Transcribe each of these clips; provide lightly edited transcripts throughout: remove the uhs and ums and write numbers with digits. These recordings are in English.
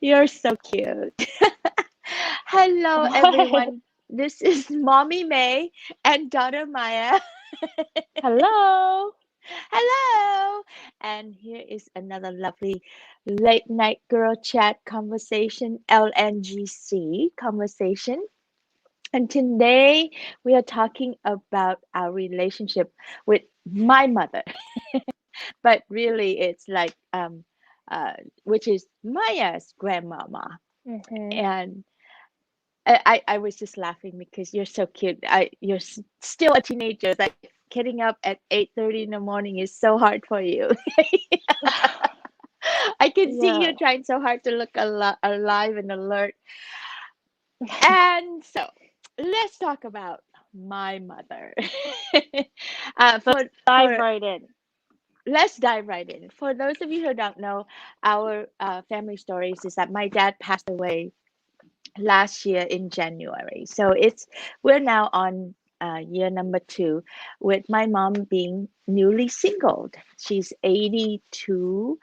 You're so cute. Hello, What? everyone. This is Mommy May and daughter Maya. Hello. Hello. And here is another lovely late night girl chat conversation, LNGC conversation. And today we are talking about our relationship with my mother, but really it's like, uh, which is Maya's grandmama. Hmm. And I was just laughing because you're so cute. You're still a teenager. Like getting up at 8:30 in the morning is so hard for you. I can see Yeah. you trying so hard to look alive and alert. And so let's talk about my mother. uh, Let's for dive for right in. let's dive right in. For those of you who don't know, our family stories is that my dad passed away last year in January. So we're now on year number two with my mom being newly singled. She's 82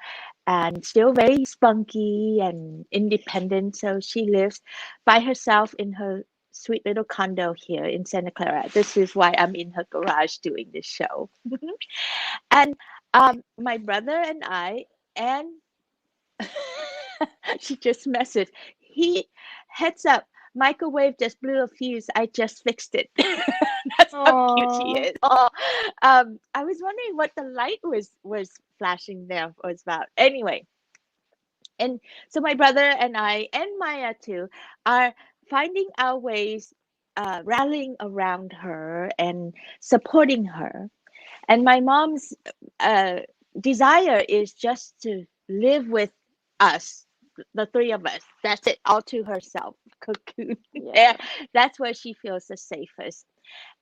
and still very spunky and independent. So she lives by herself in her sweet little condo here in Santa Clara. This is why I'm in her garage doing this show. And my brother and I and she just messaged. He heads up. Microwave just blew a fuse. I just fixed it. That's how cute she Aw. is. Oh, I was wondering what the light was flashing there was about. Anyway, and so my brother and I and Maya too are finding our ways, rallying around her and supporting her. And my mom's uh, desire is just to live with us, the three of us. That's it, all to herself. Cocoon. Yeah, Yeah. that's where she feels the safest.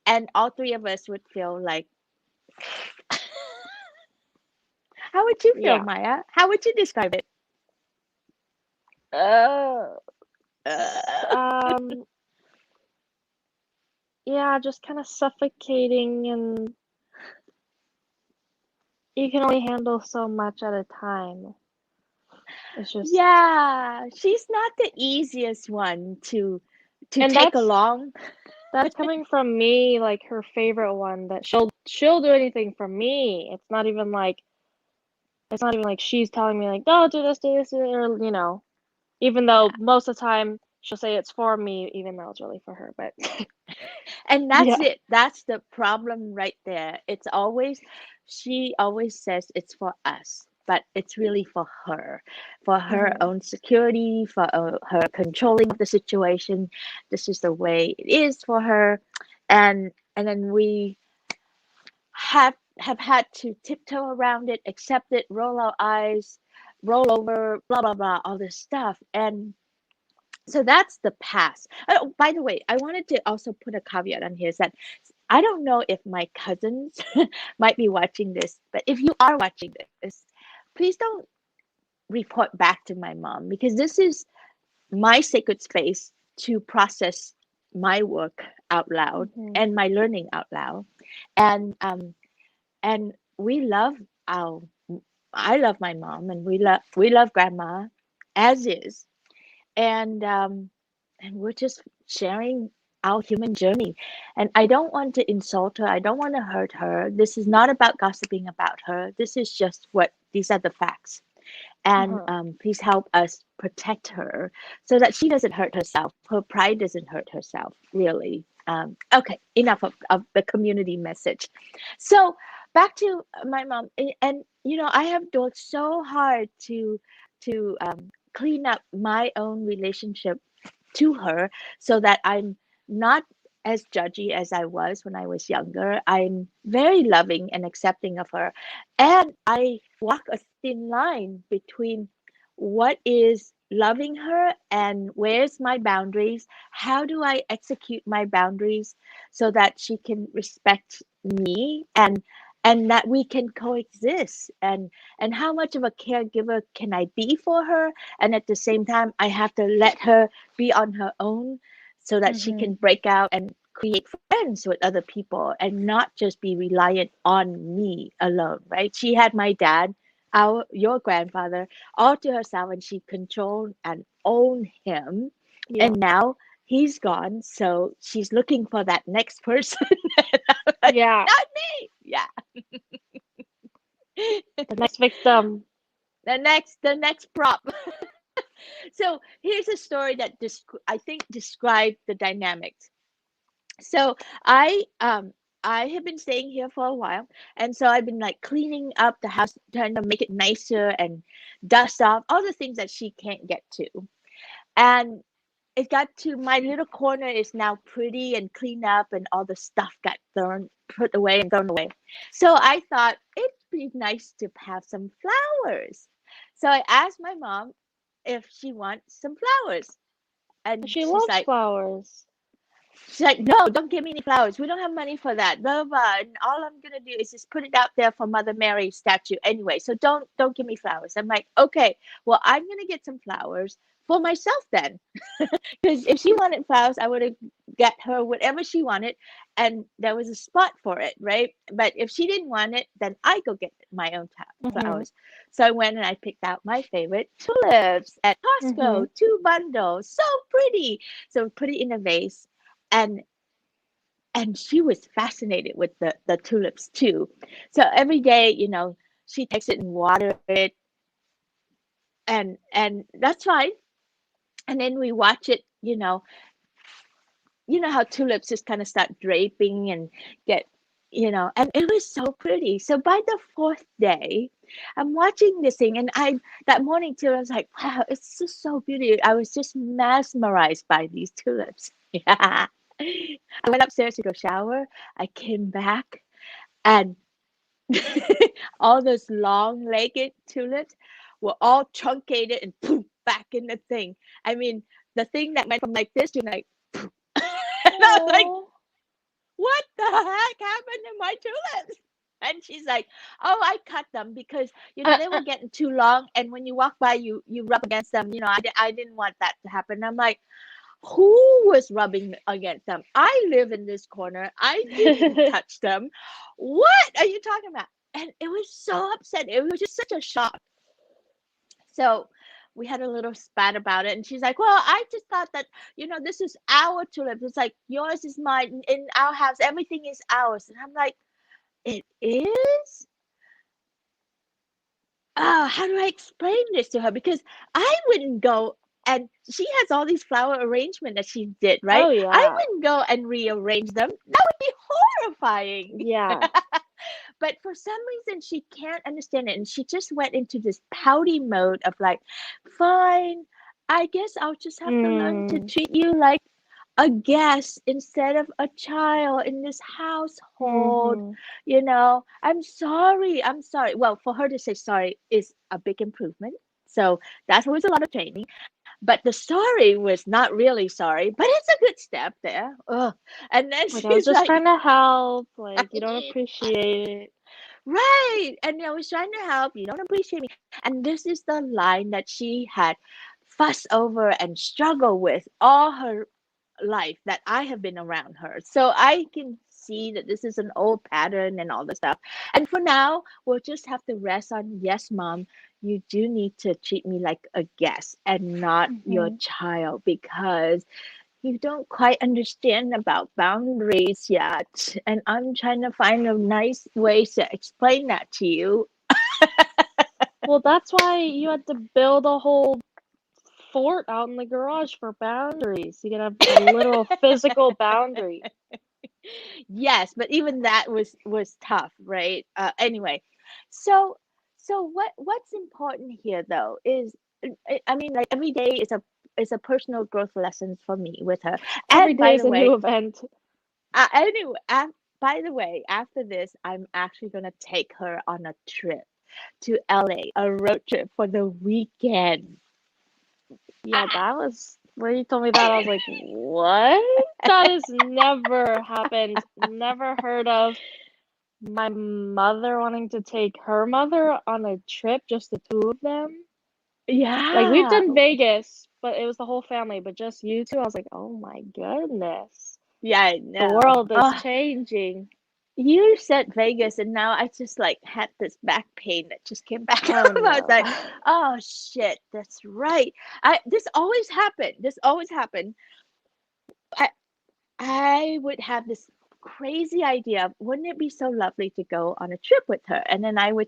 And all three of us would feel like, how would you feel, Yeah. Maya? How would you describe it? Uh, Uh, um, yeah, just kind of suffocating, and you can only handle so much at a time. It's just, yeah, she's not the easiest one to and take that's along. that's coming from me, like her favorite one, that she'll do anything for me. It's not even like she's telling me like, oh, do this, or even though most of the time she'll say it's for me, even though it's really for her. But And that's yeah. it. That's the problem right there. She always says it's for us, but it's really for her Hmm. own security, for her controlling of the situation. This is the way it is for her. And then we have had to tiptoe around it, accept it, roll our eyes, roll over, blah, blah, blah, all this stuff. And so that's the past. Oh, by the way, I wanted to also put a caveat on here is that I don't know if my cousins might be watching this, but if you are watching this, please don't report back to my mom because this is my sacred space to process my work out loud Hmm. and my learning out loud. And and we love our I love my mom and we love grandma as is. And we're just sharing our human journey, and I don't want to insult her, I don't want to hurt her. This is not about gossiping about her. This is just what these are the facts. And Uh-huh. please help us protect her so that she doesn't hurt herself, her pride doesn't hurt herself, really. Okay, enough of the community message. So back to my mom, and I have worked so hard to clean up my own relationship to her so that I'm not as judgy as I was when I was younger. I'm very loving and accepting of her. And I walk a thin line between what is loving her and where's my boundaries. How do I execute my boundaries so that she can respect me and that we can coexist, and how much of a caregiver can I be for her, and at the same time I have to let her be on her own so that she Hmm. can break out and create friends with other people and not just be reliant on me alone, right? She had my dad, your grandfather all to herself, and she controlled and owned him. Yeah. And now he's gone, so she's looking for that next person. Like, Yeah. not me. Yeah. The next victim. The next prop. So here's a story that I think described the dynamics. So I have been staying here for a while, and so I've been like cleaning up the house, trying to make it nicer and dust off all the things that she can't get to. And it got to my little corner is now pretty and cleaned up, and all the stuff got put away and thrown away. So I thought it'd be nice to have some flowers. So I asked my mom if she wants some flowers, and She loves flowers. she's like, no, don't give me any flowers. We don't have money for that. Blah, blah, blah. And all I'm gonna do is just put it out there for Mother Mary statue anyway. So don't give me flowers. I'm like, okay, well, I'm gonna get some flowers for myself then. Because if she wanted flowers, I would have got her whatever she wanted, and there was a spot for it, right? But if she didn't want it, then I go get my own Mhm. flowers. So I went and I picked out my favorite tulips at Mhm. Costco, 2 bundles, so pretty. So put it in a vase, and she was fascinated with the tulips too. So every day, she takes it and water it, and that's fine. And then we watch it, how tulips just kind of start draping and get, and it was so pretty. So by the fourth day, I'm watching this thing, and that morning too, I was like, wow, it's just so beautiful. I was just mesmerized by these tulips. Yeah. I went upstairs to go shower. I came back, and all those long-legged tulips were all truncated and poof back in the thing. I mean, the thing that went from like this to like, poof. And I was like, Oh. what the heck happened to my tulips? And she's like, oh, I cut them because they were getting too long, and when you walk by, you rub against them. I didn't want that to happen. I'm like, who was rubbing against them? I live in this corner. I didn't touch them. What are you talking about? And it was so upset. It was just such a shock. So we had a little spat about it, and she's like, well, I just thought that, this is our tulips. It's like yours is mine. In our house, everything is ours. And I'm like, it is? How do I explain this to her? Because I wouldn't go, and she has all these flower arrangement that she did, right? Oh I yeah. wouldn't go and rearrange them. That would be horrifying. Yeah. But for some reason, she can't understand it. And she just went into this pouty mode of like, fine, I guess I'll just have to learn to Mm. treat you like a guest instead of a child in this household. Mhm. I'm sorry. I'm sorry. Well, for her to say sorry is a big improvement. So that was a lot of training. But the sorry was not really sorry, but it's a good step there. Ugh. And then Like I was she's just like, trying to help. Like you don't appreciate it. right. And I was trying to help. You don't appreciate me. And this is the line that she had fussed over and struggled with all her life that I have been around her. So I can see that this is an old pattern and all this stuff. And for now, we'll just have to rest on, yes, mom, you do need to treat me like a guest and not your Mhm. child, because you don't quite understand about boundaries yet. And I'm trying to find a nice way to explain that to you. Well, that's why you had to build a whole fort out in the garage for boundaries. You can have a literal physical boundary. Yes, but even that was tough, right? Anyway, so what's important here though is, I mean, like every day is a personal growth lesson for me with her. Every And day by is the a new way, event. by the way, after this, I'm actually gonna take her on a trip to LA, a road trip for the weekend. Yeah, that was when you told me that. I was like, what? That has never happened. Never heard of my mother wanting to take her mother on a trip, just the two of them. Like we've Yeah, done Vegas, but it was the whole family, but just you two. I was like, oh my goodness. yeah, I The know. world is Oh, changing. you said Vegas, and now I just like had this back pain that just came back Oh up. I was no. like, oh shit, that's right. This always happened. This always happened. I I would have this crazy idea of wouldn't it be so lovely to go on a trip with her? And then I would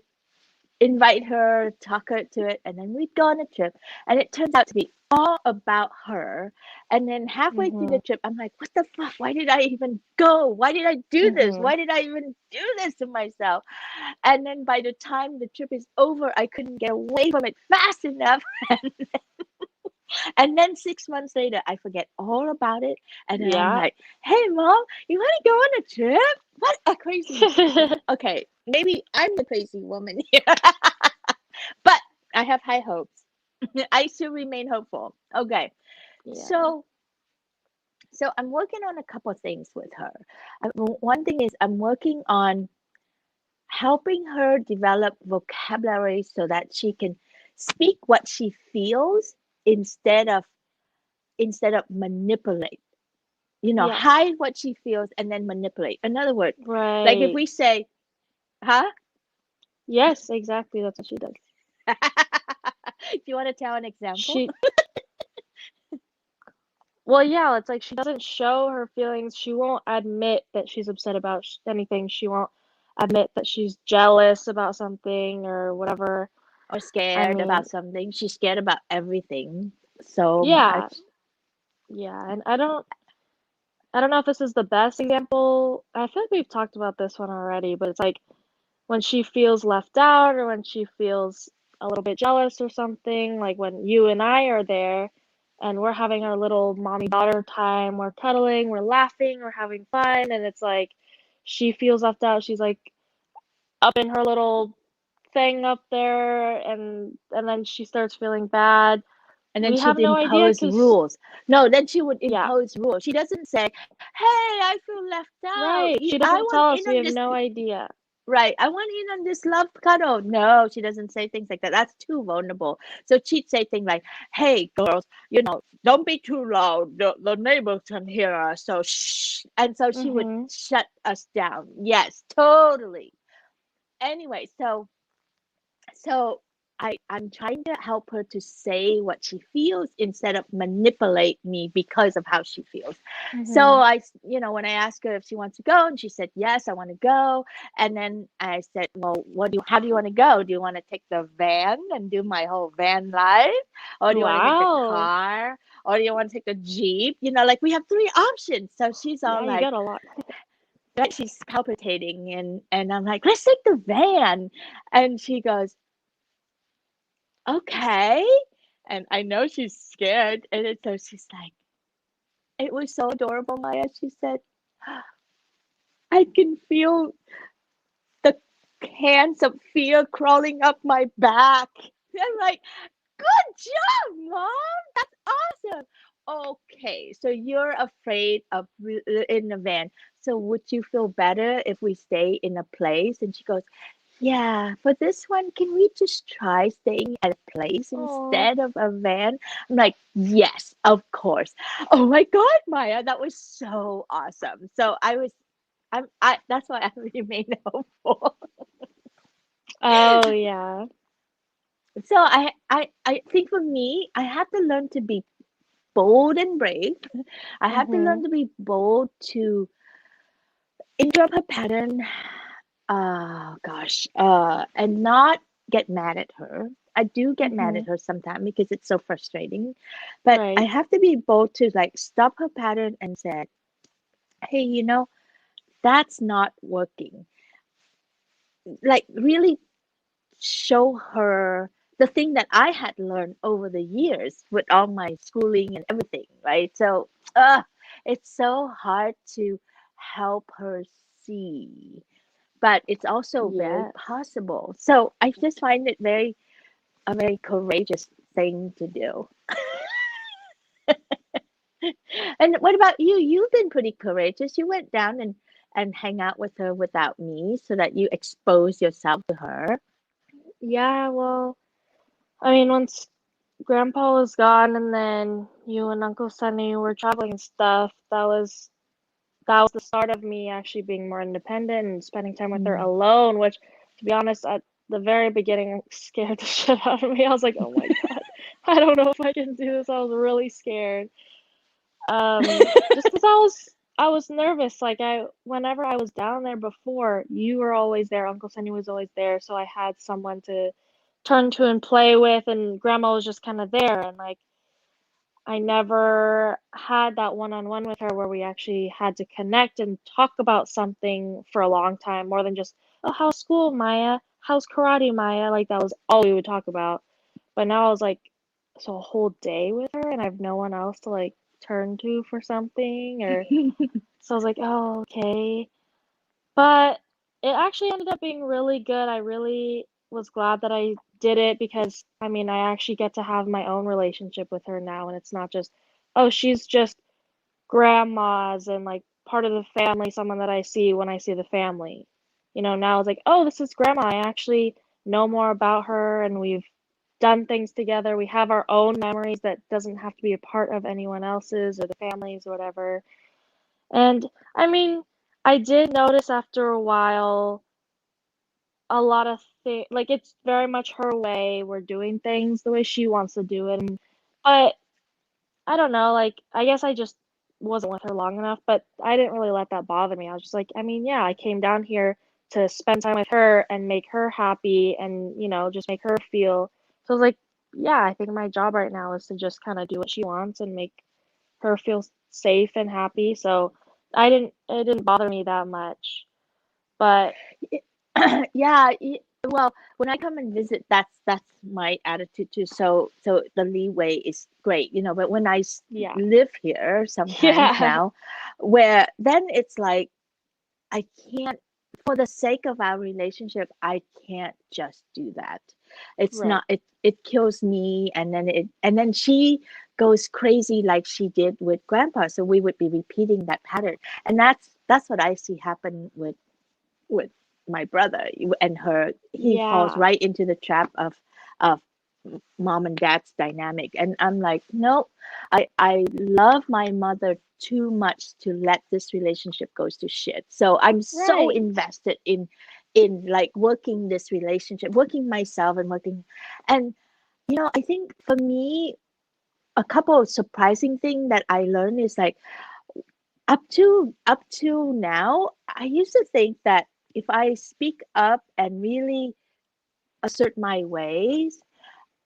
invite her, talk her to it, and then we'd go on a trip. And it turns out to be all about her. And then halfway through the Mhm. trip, I'm like, what the fuck? Why did I even go? Why did I do this? Mhm. Why did I even do this to myself? And then by the time the trip is over, I couldn't get away from it fast enough. And then 6 months later, I forget all about it. And then I'm Yeah. like, hey, mom, you want to go on a trip? What a crazy. Okay, maybe I'm the crazy woman here. But I have high hopes. I still remain hopeful. Okay. Yeah. So I'm working on a couple of things with her. One thing is I'm working on helping her develop vocabulary so that she can speak what she feels instead of manipulate. Yes. Hide what she feels and then manipulate. In other words, like if Right. we say, huh? Yes, exactly. That's what she does. Do you want to tell an example? She, well, yeah, it's like she doesn't show her feelings. She won't admit that she's upset about anything. She won't admit that she's jealous about something or whatever. Or I scared mean, about something. She's scared about everything so yeah, much. yeah, and I don't know if this is the best example. I feel like we've talked about this one already, but it's like when she feels left out or when she feels a little bit jealous or something, like when you and I are there and we're having our little mommy daughter time, we're cuddling, we're laughing, we're having fun, and it's like she feels left out. She's like up in her little thing up there, and then she starts feeling bad. And then We have she'd no idea impose because, rules. No, then she would yeah, impose rules. She doesn't say, hey, I feel left out. right. She I doesn't want tell in us. We on have this. no idea. Right. I want in on this love cuddle. No, she doesn't say things like that. That's too vulnerable. So she'd say things like, hey, girls, don't be too loud. The neighbors can hear us. So shh. And so she would Mm-hmm. shut us down. Yes, totally. Anyway, so I'm trying to help her to say what she feels instead of manipulate me because of how she feels. So Mm-hmm. when I asked her if she wants to go, and she said yes, I want to go. And then I said, well, how do you want to go? Do you want to take the van and do my whole van life, or do you want to take the Wow. car, or do you want to take the jeep? Like we have three options. So she's all Yeah, you like, got a lot. right, she's palpitating, and I'm like, let's take the van, and she goes, okay. And I know she's scared. And then so she's like, it was so adorable, Maya. She said, I can feel the hands of fear crawling up my back. I'm like, good job, mom. That's awesome. Okay, so you're afraid of in the van. So would you feel better if we stay in a place? And she goes, yeah, for this one, can we just try staying at a place Oh. instead of a van? I'm like, yes, of course. Oh my God, Maya, that was so awesome. So that's why I remain hopeful. Oh, yeah. So I think for me, I have to learn to be bold and brave. I have to Mm-hmm. learn to be bold to interrupt her pattern. Gosh, and not get mad at her. I do get mad Mm-hmm. at her sometimes because it's so frustrating, but I Right. have to be bold to like stop her pattern and say, hey, that's not working. Like really show her the thing that I had learned over the years with all my schooling and everything, right? So, it's so hard to help her see, but it's also very Yes. possible. So I just find it a very courageous thing to do. And what about you? You've been pretty courageous. You went down and hang out with her without me so that you expose yourself to her. Yeah, well, I mean, once Grandpa was gone and then you and Uncle Sunny were traveling and stuff, that was that was the start of me actually being more independent and spending time with her Mm. alone, which, to be honest, at the very beginning scared the shit out of me. I was like, oh my God, I don't know if I can do this. I was really scared. Just because I was nervous. Like whenever I was down there before, you were always there. Uncle Sunny was always there, so I had someone to turn to and play with, and Grandma was just kind of there, and like I never had that one-on-one with her where we actually had to connect and talk about something for a long time, more than just, oh, how's school, Maya? How's karate, Maya? Like that was all we would talk about. But now I was like, so a whole day with her and I have no one else to like turn to for something or so I was like, oh, okay. But it actually ended up being really good. I really was glad that I did it because I mean, I actually get to have my own relationship with her now, and it's not just, oh, she's just grandma's and like part of the family, someone that I see when I see the family. Now it's like, oh, this is grandma. I actually know more about her and we've done things together. We have our own memories that doesn't have to be a part of anyone else's or the family's or whatever. And I mean, I did notice after a while a lot of things, like it's very much her way. We're doing things the way she wants to do it. But I don't know, like I guess I just wasn't with her long enough, but I didn't really let that bother me. I was just like, I mean, yeah, I came down here to spend time with her and make her happy and, just make her feel. So I was like, yeah, I think my job right now is to just kind of do what she wants and make her feel safe and happy. So it didn't bother me that much. But Yeah, well, when I come and visit, that's my attitude too. So the leeway is great, but when yeah. live here sometimes Yeah. now, where then it's like I can't, for the sake of our relationship, I can't just do that. It's Right. not, it kills me, and then she goes crazy like she did with grandpa. So we would be repeating that pattern. And that's what I see happen with my brother and her. He falls Yeah. right into the trap of mom and dad's dynamic, and I'm like, no, I love my mother too much to let this relationship goes to shit. So I'm so Right. invested in like working this relationship, working myself, and working. And I think for me, a couple of surprising thing that I learned is like, up to now, I used to think that if I speak up and really assert my ways,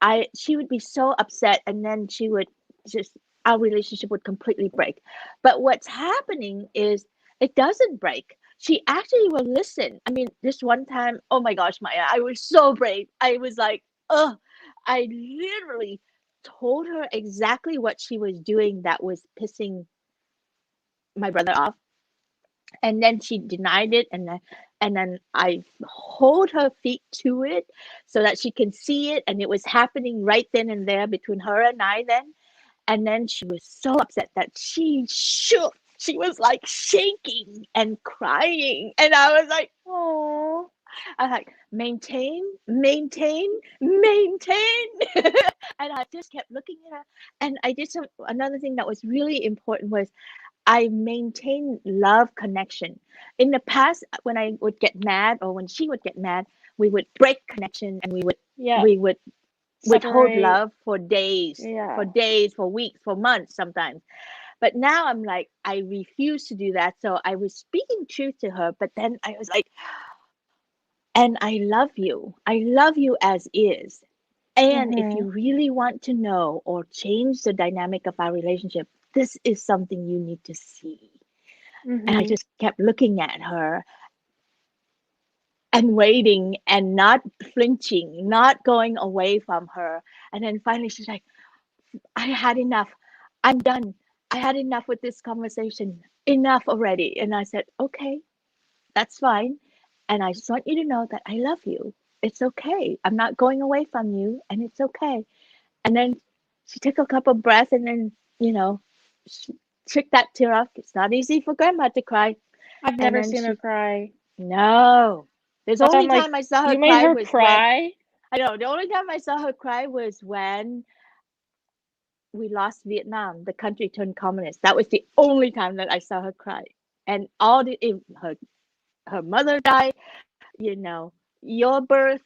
I she would be so upset, and then she would just our relationship would completely break. But what's happening is it doesn't break. She actually will listen. I mean, this one time, oh my gosh, Maya, I was so brave. I was like, oh, I literally told her exactly what she was doing that was pissing my brother off, and then she denied it, and then I hold her feet to it so that she can see it, and it was happening right then and there between her and I then. And then she was so upset that she shook. She was like shaking and crying, and I was like, oh. I was like, maintain, maintain, maintain. And I just kept looking at her. And I did another thing that was really important was I maintain love connection. In the past, when I would get mad or when she would get mad, we would break connection, and we would Yeah. we would withhold Separate. love for Yeah. days, for weeks, for months sometimes. But now I'm like, I refuse to do that. So I was speaking truth to her, but then I was like, and I love you. I love you as is. And if Mhm. you really want to know or change the dynamic of our relationship, this is something you need to see. And I Mhm. just kept looking at her and waiting and not flinching, not going away from her. And then finally she's like, I had enough. I'm done. I had enough with this conversation. Enough already. And I said, okay, that's fine. And I just want you to know that I love you. It's okay. I'm not going away from you, and it's okay. And then she took a couple of breaths, and then, she took that tear off. It's not easy for grandma to cry. I've And never then seen her cry. no. There's That's why I'm only like, time I saw her you made cry her was when, cry? I know, the only time I saw her cry was when we lost Vietnam, the country turned communist. That was the only time that I saw her cry. and all the if her mother died, you know, your birth,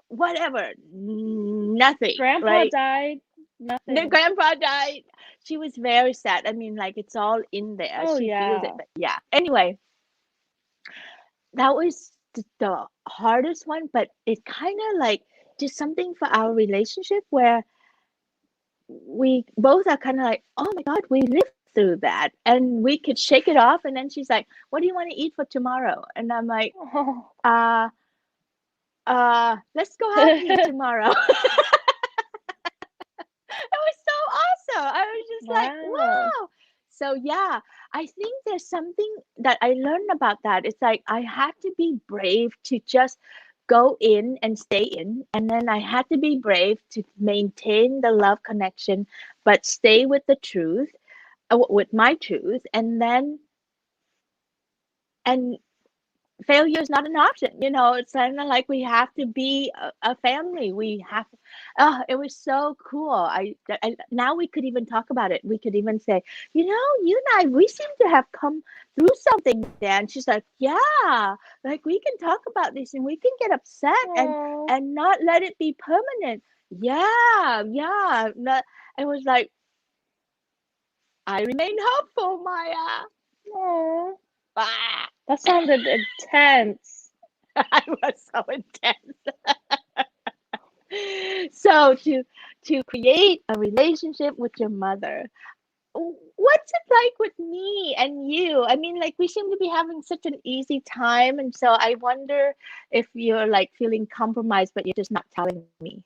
whatever, nothing, Grandpa right? died. The Nothing. grandpa died. She was very sad. I mean, like it's all in there. Oh She feels it, yeah. but yeah. Anyway, that was the hardest one, but it kind of like just something for our relationship where we both are kind of like, oh my God, we lived through that and we could shake it off. And then she's like, what do you want to eat for tomorrow? And I'm like, Oh. uh, let's go have meat tomorrow. It was so awesome. I was just like, Wow. wow. So yeah, I think there's something that I learned about that. It's like I had to be brave to just go in and stay in, and then I had to be brave to maintain the love connection, but stay with the truth, with my truth, and then and failure is not an option. You know, it's kind of like we have to be a family. We have, oh, it was so cool. Now we could even talk about it. We could even say, you know, you and I, we seem to have come through something there. And she's like, yeah, like we can talk about this and we can get upset Oh. and not let it be permanent. Yeah, yeah. It was like, I remain hopeful, Maya. Oh. Ah, That sounded intense. I was so intense. So to create a relationship with your mother, what's it like with me and you? I mean, like we seem to be having such an easy time, and so I wonder if you're like feeling compromised, but you're just not telling me.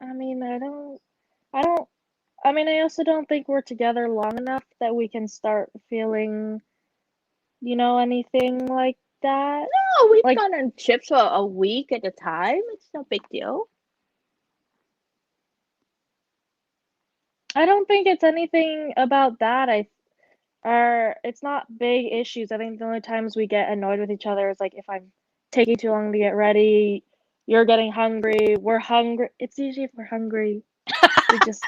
I mean, I don't, I mean, I also don't think we're together long enough that we can start feeling, anything like that. No, we've Like, gone on trips for a week at a time. It's no big deal. I don't think it's anything about that. It's not big issues. I think the only times we get annoyed with each other is like if I'm taking too long to get ready, you're getting hungry, we're hungry. It's usually if we're hungry. We just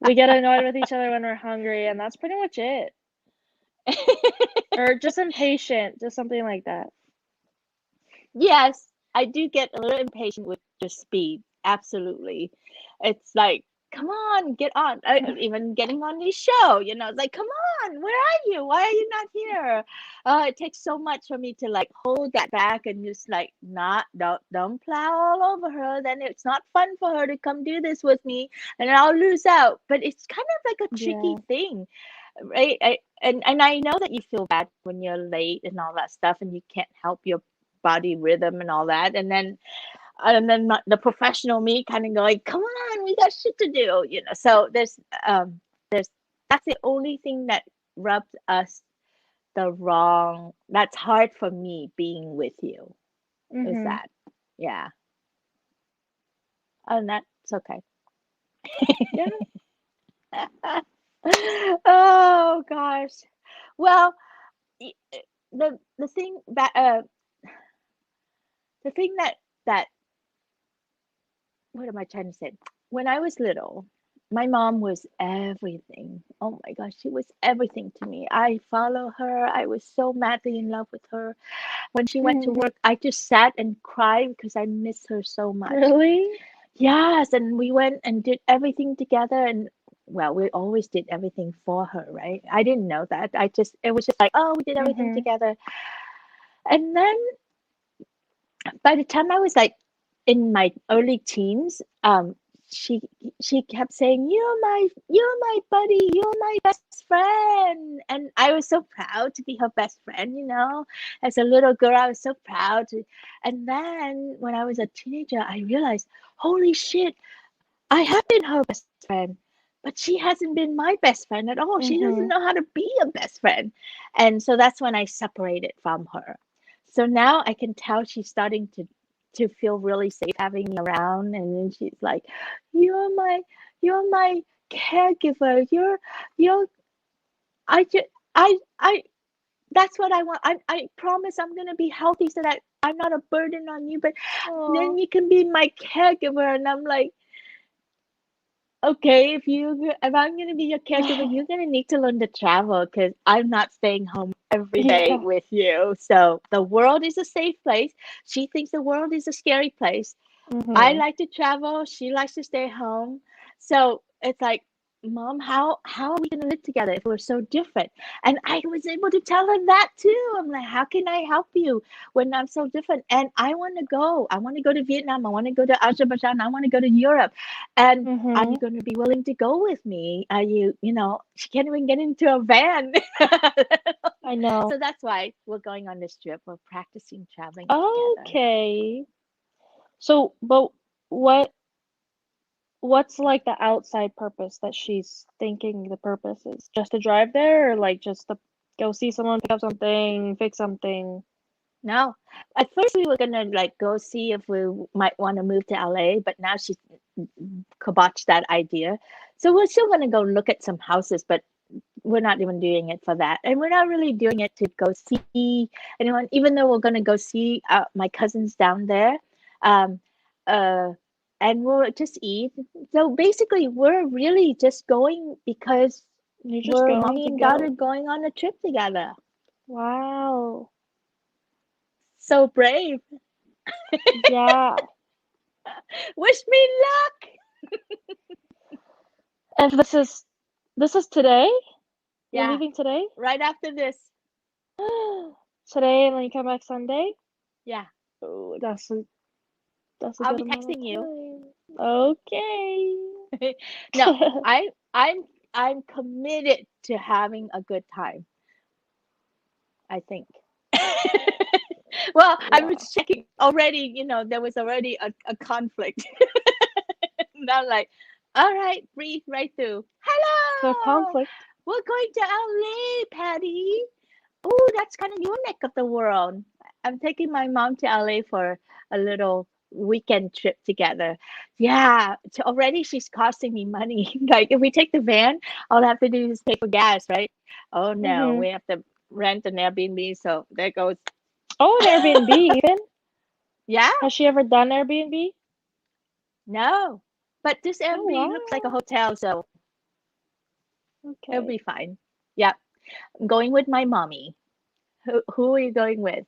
we get annoyed with each other when we're hungry, and that's pretty much it. Or just impatient, just something like that. Yes, I do get a little impatient with the speed. Absolutely. It's like, come on, get on. Even getting on this show, you know, it's like, come on, where are you? Why are you not here? It takes so much for me to like hold that back and just like not don't plow all over her. Then it's not fun for her to come do this with me, and I'll lose out. But it's kind of like a tricky Yeah. thing, right? And I know that you feel bad when you're late and all that stuff, and you can't help your body rhythm and all that. And then the professional me kind of going, come on, we got shit to do, you know. So there's that's the only thing that rubs us the wrong. That's hard for me being with you. Is Mhm. that? Yeah. And that's okay. Yeah. Oh gosh. Well, the thing that the thing that what am I trying to say? When I was little, my mom was everything. Oh my gosh, she was everything to me. I follow her. I was so madly in love with her. When she went to work, I just sat and cried because I miss her so much. Really? Yes, and we went and did everything together and well, we always did everything for her, right? I didn't know that. It was just like, oh, we did everything Mhm. together. And then by the time I was like in my early teens, she she kept saying, you're my buddy, you're my best friend." And I was so proud to be her best friend, you know. As a little girl, I was so proud to. And then when I was a teenager, I realized, holy shit, I have been her best friend. But she hasn't been my best friend at all. She doesn't Mhm. know how to be a best friend. And so that's when I separated from her. So now I can tell she's starting to feel really safe having me around, and then she's like, "You're my you're my caregiver. You're I just I that's what I want. I promise I'm gonna be healthy so that I'm not a burden on you, but then Oh. you can be my caregiver." And I'm like, Okay, if I'm gonna be your caregiver, you're gonna need to learn to travel because I'm not staying home every day Yeah. with you. So the world is a safe place. She thinks the world is a scary place. I Mhm. like to travel. She likes to stay home. So it's like, Mom, how are we gonna live together if we're so different? And I was able to tell her that too. I'm like, how can I help you when I'm so different? And I want to go. I want to go to Vietnam. I want to go to Azerbaijan. I want to go to Europe. And are you Mhm. going to be willing to go with me? Are you, she can't even get into a van. I know. So that's why we're going on this trip. We're practicing traveling together. Okay. So, but what what's like the outside purpose that she's thinking the purpose is? Just to drive there or like just to go see someone, pick up something, fix something? No, at first we were gonna like go see if we might want to move to LA, but now she's kiboshed that idea. So we're still gonna go look at some houses, but we're not even doing it for that, and we're not really doing it to go see anyone. Even though we're gonna go see my cousins down there, um, uh, and we'll just eat. So basically, we're really just going because You're just we're going mommy to and daughter go. going on a trip together. Wow. So brave. Yeah. Wish me luck. And this is today? You're Yeah, leaving today? right after this. Today and then you come back Sunday? Yeah. Oh, that's a I'll good be amount of texting you. time. Okay. No, I'm committed to having a good time, I think. Well, I Yeah. was checking already, there was already a conflict. Now like, all right, breathe right through. So Hello. conflict We're going to LA, Patty. Oh, that's kind of your neck of the world. I'm taking my mom to LA for a little weekend trip together. Yeah, already she's costing me money. Like if we take the van, all I have to do is pay for gas, right? Oh no, Mm-hmm. we have to rent an Airbnb. So there goes. Oh, an Airbnb even? Yeah, Has she ever done Airbnb? no. But this Oh Airbnb looks like a wow. hotel, so it'll Okay. be fine. Yep. I'm going with my mommy. Who are you going with?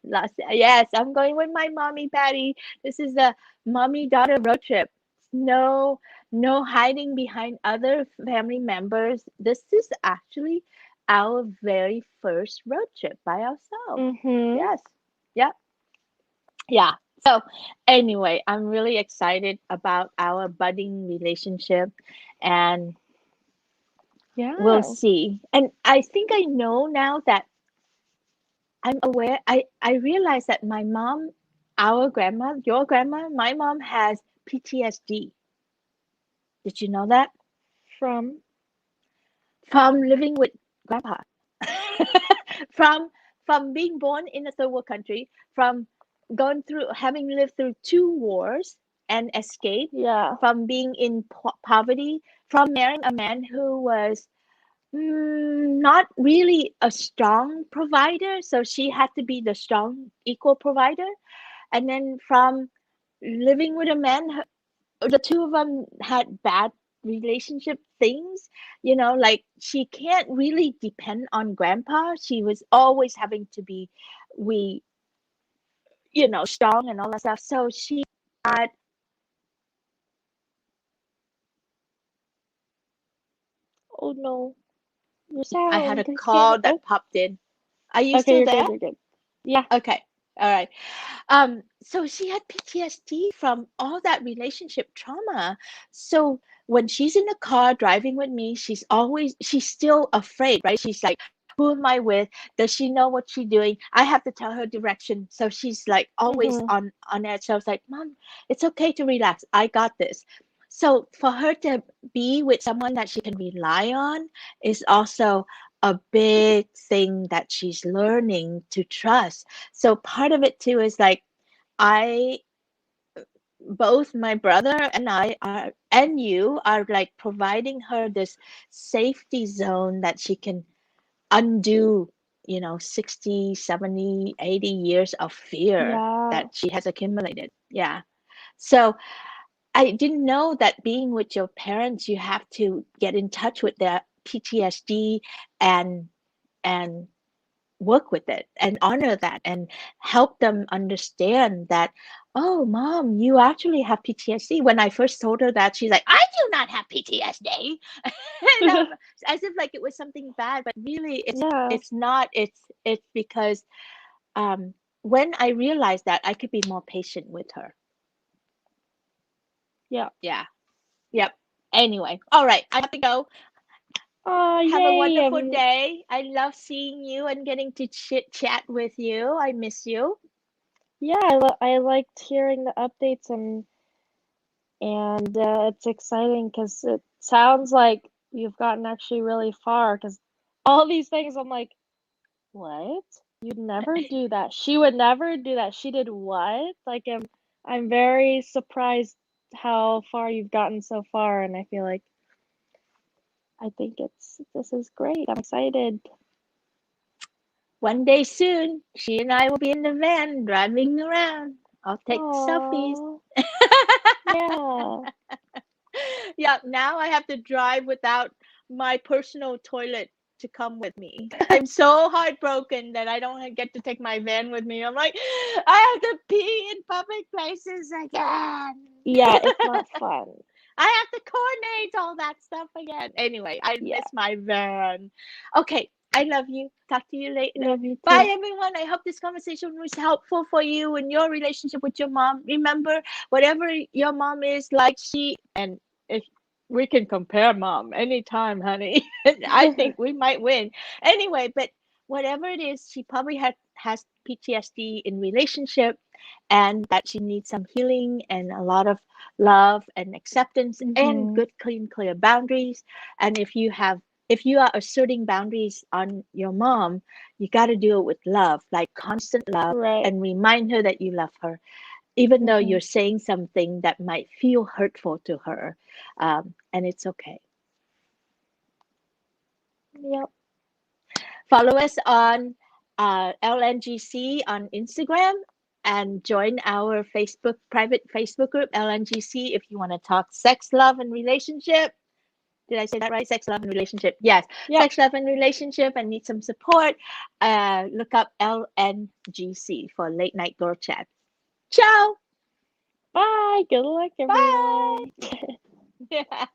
Yes, I'm going with my mommy, Patty. This is a mommy daughter road trip. No, no hiding behind other family members. This is actually our very first road trip by ourselves. Mm-hmm. Yes. Yep. Yeah. So anyway, I'm really excited about our budding relationship and we'll Yeah. see. And I think I know now that I'm aware. I realize that my mom, our grandma, your grandma, my mom has PTSD. Did you know that? From From living with grandpa. from from being born in a third world country, from going through having lived through two wars and escaped, yeah. from being in poverty, from marrying a man who was not really a strong provider, so she had to be the strong equal provider. And then from living with a man, the two of them had bad relationship things, like she can't really depend on grandpa. She was always having to be we, strong and all that stuff. So she had, Oh no. Your I had a sound. I can't. call that Oh. popped in. Are you Okay, still you're there? good. You're good. Yeah. Okay. All right. So she had PTSD from all that relationship trauma. So when she's in the car driving with me, she's still afraid, right? She's like, who am I with? Does she know what she's doing? I have to tell her direction. So she's like always Mm-hmm. on edge. So I was like, Mom, it's okay to relax. I got this. So for her to be with someone that she can rely on is also a big thing that she's learning to trust. So part of it too is like I both my brother and I are and you are like providing her this safety zone that she can undo 60, 70, 80 years of fear Yeah. that she has accumulated. Yeah. So I didn't know that being with your parents, you have to get in touch with their PTSD and and work with it and honor that and help them understand that, oh, mom, you actually have PTSD. When I first told her that, she's like, I do not have PTSD. And as if like it was something bad, but really Yeah, it's not. It's because when I realized that, I could be more patient with her. yeah. Yeah. Yep. Anyway, all right. I have to go. Oh, Have a yay. wonderful day. I love seeing you and getting to chit chat with you. I miss you. Yeah, I liked hearing the updates and it's exciting because it sounds like you've gotten actually really far because all these things I'm like, what? You'd never do that. She would never do that. She did what? Like I'm very surprised how far you've gotten so far, and I feel like I think this is great. I'm excited. One day soon, she and I will be in the van driving around. I'll take selfies. Oh, yeah. Yeah, now I have to drive without my personal toilet to come with me. I'm so heartbroken that I don't get to take my van with me. I'm like, I have to pee in public places again. Yeah, it's not fun. I have to coordinate all that stuff again. Anyway, I Yeah. miss my van. Okay, I love you. Talk to you later. Love you Bye, too. everyone. I hope this conversation was helpful for you in your relationship with your mom. Remember, whatever your mom is like, and if we can compare mom anytime, honey, I think we might win. Anyway, but whatever it is, she probably has PTSD in relationship and that she needs some healing and a lot of love and acceptance and Mm-hmm. good clear boundaries. And if you are asserting boundaries on your mom, you got to do it with love, like constant love, Right. and remind her that you love her even though Mm-hmm. you're saying something that might feel hurtful to her. And it's okay. Yep. Follow us on LNGC on Instagram and join our private Facebook group, LNGC, if you want to talk sex, love, and relationship. Did I say that right? Sex, love, and relationship. Yes, Yep. sex, love, and relationship, and need some support. Look up LNGC for late night girl chat. Ciao. Bye. Good luck, Bye. everyone. Yeah.